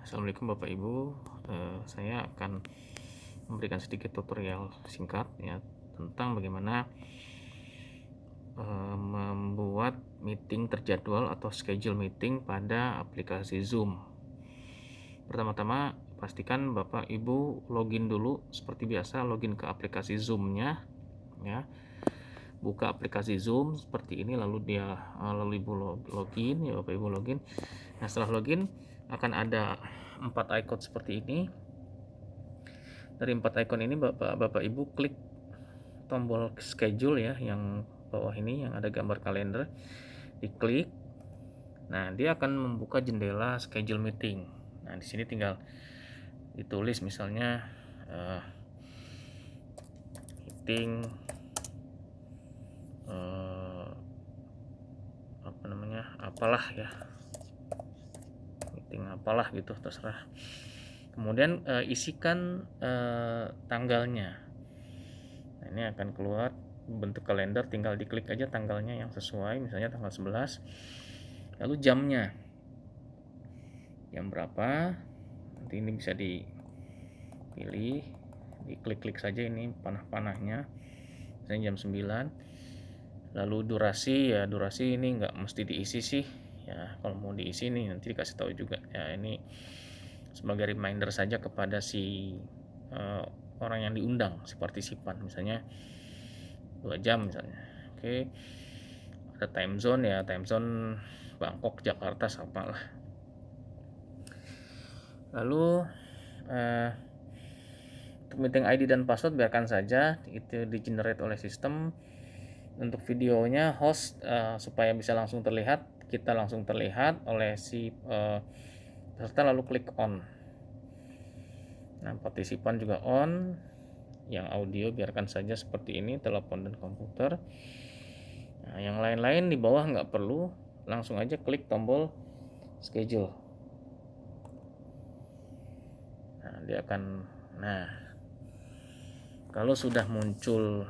Assalamualaikum Bapak Ibu. Saya akan memberikan sedikit tutorial singkat ya tentang bagaimana membuat meeting terjadwal atau schedule meeting pada aplikasi Zoom. Pertama-tama pastikan Bapak Ibu login dulu seperti biasa, login ke aplikasi Zoom-nya ya. Buka aplikasi Zoom seperti ini, lalu Ibu login ya, Bapak Ibu login. Nah, setelah login akan ada 4 icon seperti ini. Dari 4 icon ini Bapak Ibu klik tombol schedule ya, yang bawah ini yang ada gambar kalender, diklik. Nah, dia akan membuka jendela schedule meeting. Nah, di sini tinggal ditulis misalnya meeting apalah ya, meeting apalah gitu, terserah. Kemudian isikan tanggalnya. Nah, ini akan keluar bentuk kalender, tinggal diklik aja tanggalnya yang sesuai, misalnya tanggal 11. Lalu jamnya, jam berapa, nanti ini bisa dipilih, diklik-klik saja ini panah-panahnya, misalnya jam 9. Lalu durasi ya, durasi ini nggak mesti diisi sih ya, kalau mau diisi nih nanti dikasih tahu juga ya, ini sebagai reminder saja kepada si orang yang diundang, si partisipan, misalnya 2 jam misalnya. Oke, ada time zone ya, time zone Bangkok, Jakarta sama lah. Lalu untuk meeting ID dan password biarkan saja, itu di generate oleh sistem. Untuk videonya host supaya bisa langsung terlihat, kita langsung terlihat oleh si peserta, lalu klik on. Nah, partisipan juga on. Yang audio biarkan saja seperti ini, telepon dan komputer. Nah, yang lain-lain di bawah nggak perlu, langsung aja klik tombol schedule. Nah, dia akan, kalau sudah muncul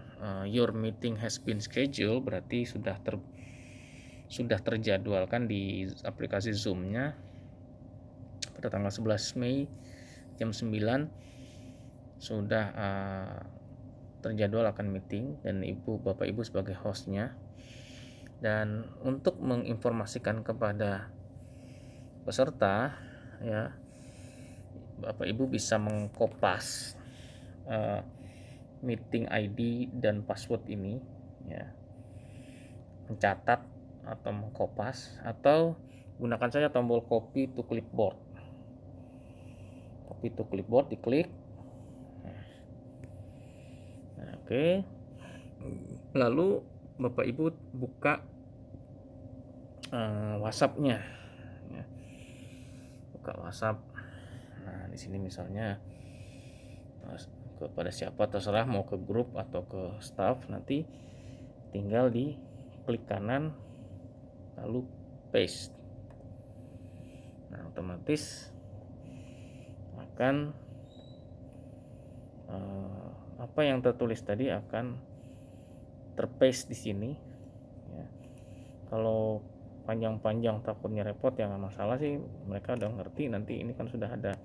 your meeting has been scheduled, berarti sudah terjadwalkan di aplikasi Zoom-nya pada tanggal 11 Mei jam 9 sudah terjadwal akan meeting, dan Bapak Ibu sebagai hostnya. Dan untuk menginformasikan kepada peserta ya, Bapak Ibu bisa mengkopas meeting ID dan password ini ya, mencatat atau mengkopas, atau gunakan saja tombol copy to clipboard. Copy to clipboard diklik. Nah, oke. Lalu Bapak Ibu buka WhatsApp-nya ya. Buka WhatsApp. Nah, di sini misalnya kepada siapa terserah, mau ke grup atau ke staff, nanti tinggal di klik kanan lalu paste. Nah, otomatis akan apa yang tertulis tadi akan terpaste di sini ya. Kalau panjang-panjang takutnya repot ya, nggak masalah sih, mereka udah ngerti. Nanti ini kan sudah ada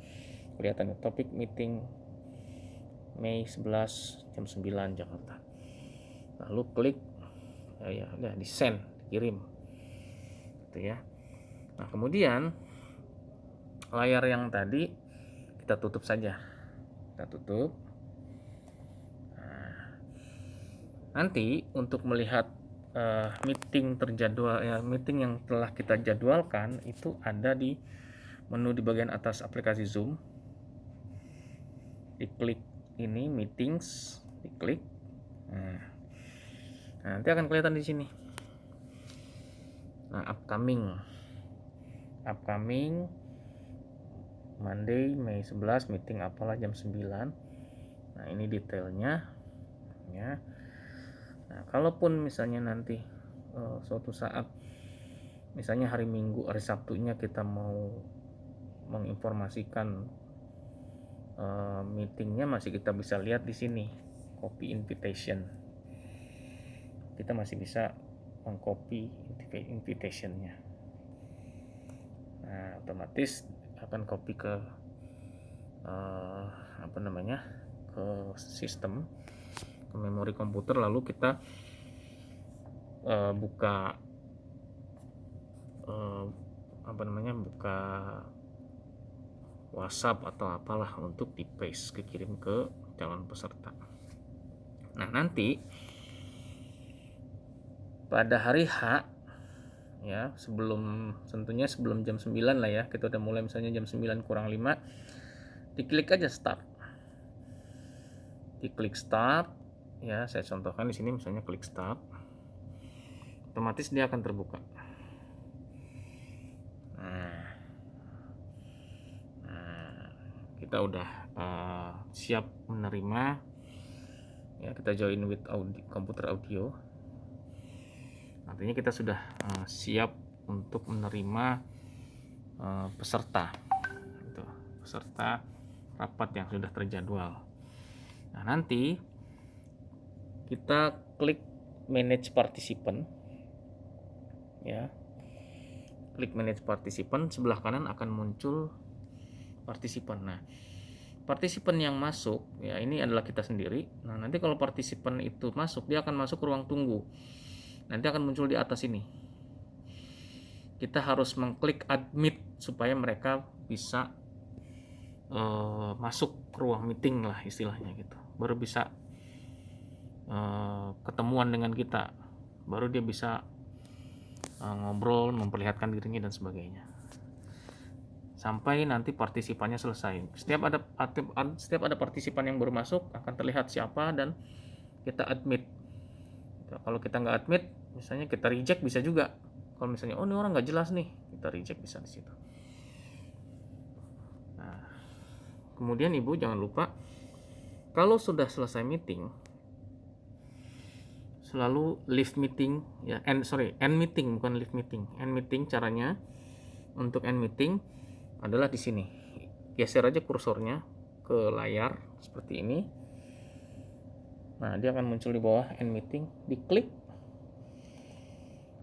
kelihatan topik meeting Mei 11 jam 9 Jakarta. Lalu klik ya udah di send, kirim gitu ya. Nah, kemudian layar yang tadi kita tutup saja, kita tutup. Nah, nanti untuk melihat meeting terjadwal ya, meeting yang telah kita jadwalkan itu ada di menu di bagian atas aplikasi Zoom. Diklik ini meetings, diklik. Nah, nanti akan kelihatan di sini. Nah, upcoming Monday Mei 11 meeting apalah jam 9. Nah, ini detailnya ya. Nah, kalaupun misalnya nanti suatu saat misalnya hari Minggu, hari Sabtunya kita mau menginformasikan meetingnya, masih kita bisa lihat di sini copy invitation. Kita masih bisa mengcopy invitationnya. Nah, otomatis akan copy ke ke sistem, ke memori komputer, lalu kita buka buka WhatsApp atau apalah untuk di paste dikirim ke calon peserta. Nah, nanti pada hari H ya, tentunya sebelum jam 9 lah ya, kita udah mulai misalnya jam 9 kurang 5, diklik aja start. Diklik start ya, saya contohkan di sini misalnya klik start. Otomatis dia akan terbuka. Kita udah siap menerima ya, kita join with komputer audio, artinya kita sudah siap untuk menerima peserta rapat yang sudah terjadwal. Nah, nanti kita klik manage participant ya, klik manage participant, sebelah kanan akan muncul partisipan. Nah, partisipan yang masuk ya, ini adalah kita sendiri. Nah, nanti kalau partisipan itu masuk, dia akan masuk ke ruang tunggu. Nanti akan muncul di atas ini. Kita harus mengklik admit supaya mereka bisa masuk ke ruang meeting lah istilahnya gitu. Baru bisa ketemuan dengan kita. Baru dia bisa ngobrol, memperlihatkan dirinya dan sebagainya. Sampai nanti partisipannya selesai. Setiap ada partisipan yang baru masuk akan terlihat siapa dan kita admit. Kalau kita nggak admit, misalnya kita reject bisa juga. Kalau misalnya ini orang nggak jelas nih, kita reject bisa di situ. Nah, kemudian Ibu jangan lupa kalau sudah selesai meeting, selalu leave meeting ya, end meeting, bukan leave meeting. End meeting, caranya untuk end meeting adalah di sini. Geser aja kursornya ke layar seperti ini. Nah, dia akan muncul di bawah end meeting, diklik.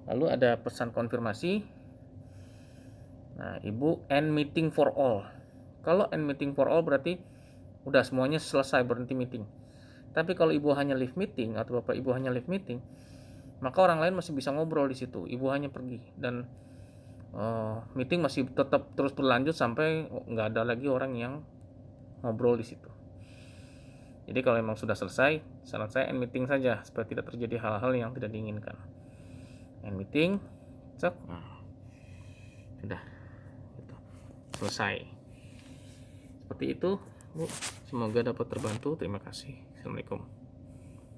Lalu ada pesan konfirmasi. Nah, Ibu end meeting for all. Kalau end meeting for all berarti udah semuanya selesai, berhenti meeting. Tapi kalau Ibu hanya leave meeting atau Bapak Ibu hanya leave meeting, maka orang lain masih bisa ngobrol di situ. Ibu hanya pergi dan meeting masih tetap terus berlanjut sampai nggak ada lagi orang yang ngobrol di situ. Jadi kalau memang sudah selesai, saran saya end meeting saja supaya tidak terjadi hal-hal yang tidak diinginkan. End meeting, cek, sudah, gitu. Selesai. Seperti itu, Bu. Semoga dapat terbantu. Terima kasih. Assalamualaikum.